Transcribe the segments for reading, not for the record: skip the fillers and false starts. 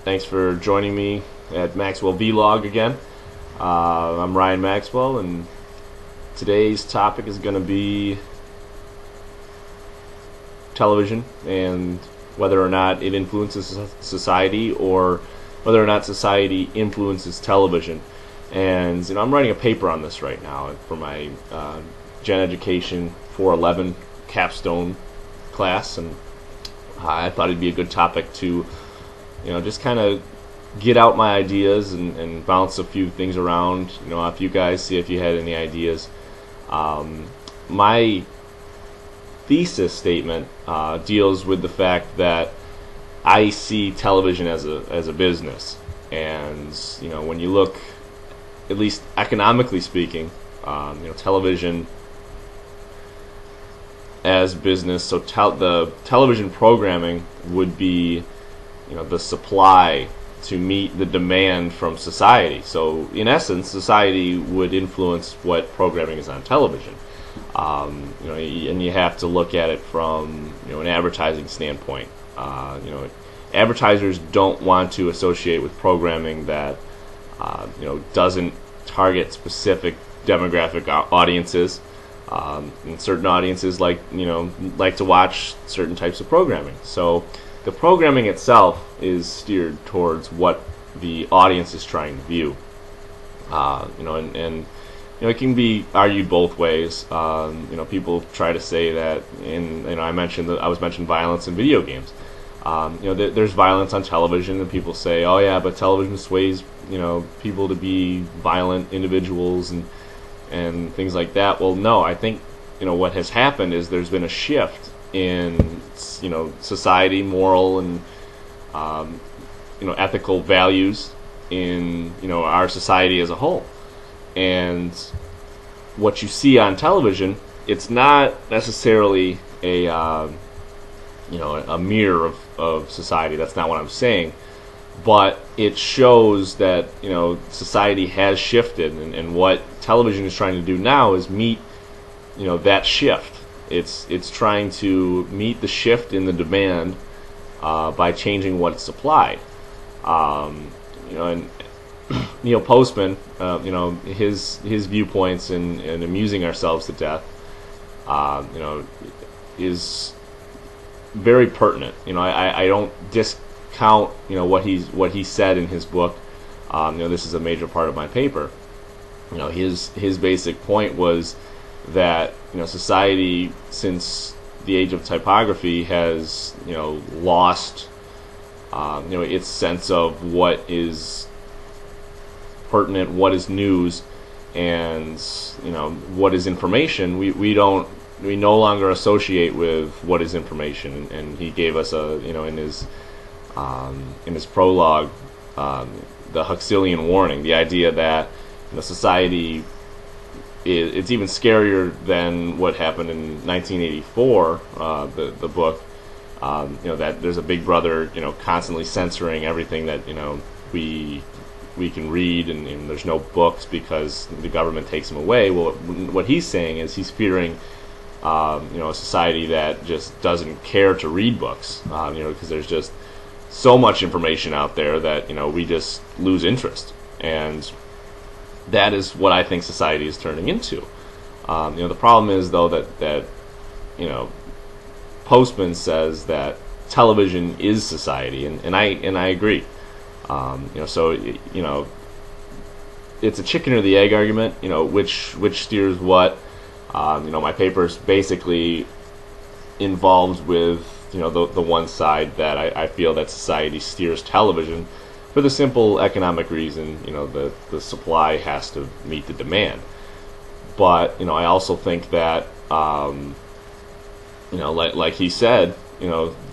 Thanks for joining me at Maxwellvlog again. I'm Ryan Maxwell, and today's topic is going to be television and whether or not it influences society, or whether or not society influences television. And I'm writing a paper on this right now for my Gen Education 411 Capstone class, and I thought it'd be a good topic to just kind of get out my ideas and bounce a few things around off you guys, see if you had any ideas. My thesis statement deals with the fact that I see television as a business, and when you look, at least economically speaking, television as business. So the television programming would be the supply to meet the demand from society. So in essence, society would influence what programming is on television. And you have to look at it from an advertising standpoint. Advertisers don't want to associate with programming that doesn't target specific demographic audiences. And certain audiences like to watch certain types of programming. So the programming itself is steered towards what the audience is trying to view. And it can be argued both ways. People try to say that I was mentioning violence in video games. There's violence on television, and people say, oh yeah, but television sways people to be violent individuals and things like that. Well, no, I think what has happened is there's been a shift in society, moral and ethical values in our society as a whole. And what you see on television, it's not necessarily a mirror of society. That's not what I'm saying. But it shows that society has shifted, and what television is trying to do now is meet that shift. It's trying to meet the shift in the demand by changing what's supplied. And Neil Postman, his viewpoints and amusing ourselves to death, is very pertinent. I don't discount what he said in his book. This is a major part of my paper. His basic point was that society, since the age of typography, has lost its sense of what is pertinent, what is news, and what is information. We no longer associate with what is information. And he gave us in his prologue the Huxleyan warning, the idea that society, it's even scarier than what happened in 1984, the book, that there's a big brother constantly censoring everything that we can read, and there's no books because the government takes them away. Well, what he's saying is he's fearing a society that just doesn't care to read books, because there's just so much information out there that we just lose interest. And that is what I think society is turning into. The problem is, though, that Postman says that television is society, and I agree. So it's a chicken or the egg argument. Which steers what. My paper's basically involved with the one side that I feel that society steers television, for the simple economic reason, the supply has to meet the demand. But I also think that like he said,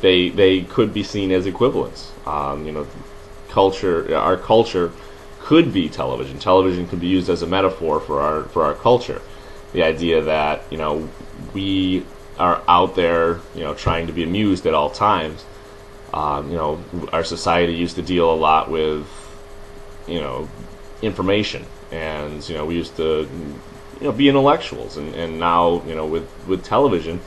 they could be seen as equivalents. Our culture could be television. Television could be used as a metaphor for our culture. The idea that we are out there trying to be amused at all times. Our society used to deal a lot with information, and we used to be intellectuals, and now with television,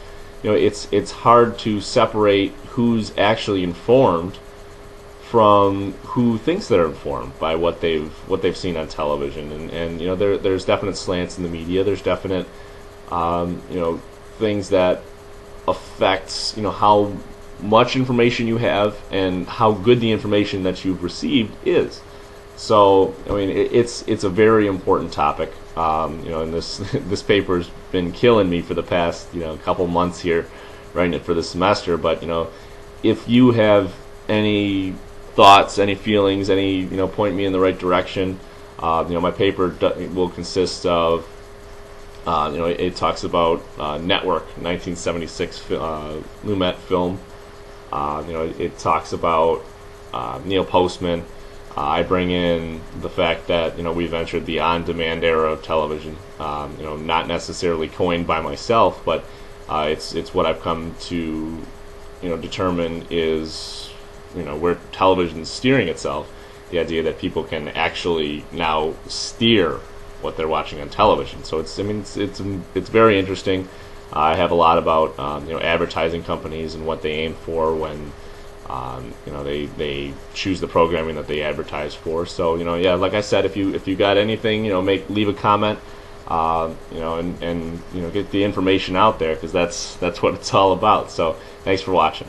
it's hard to separate who's actually informed from who thinks they're informed by what they've seen on television, and you know, there's definite slants in the media. There's definite you know, things that affects, you know, how much information you have and how good the information that you've received is. So I mean, it's a very important topic. You know, and this paper's been killing me for the past, you know, couple months here, writing it for the semester. But you know, if you have any thoughts, any feelings, any, you know, point me in the right direction. You know, my paper will consist of you know, it talks about Network 1976 Lumet film. You know, it talks about Neil Postman. I bring in the fact that, you know, we've entered the on-demand era of television. You know, not necessarily coined by myself, but it's what I've come to, you know, determine is, you know, where television is steering itself. The idea that people can actually now steer what they're watching on television. So it's, I mean, it's very interesting. I have a lot about you know, advertising companies and what they aim for when you know, they choose the programming that they advertise for. So you know, yeah, like I said, if you got anything, you know, leave a comment. You know, and you know, get the information out there, because that's what it's all about. So thanks for watching.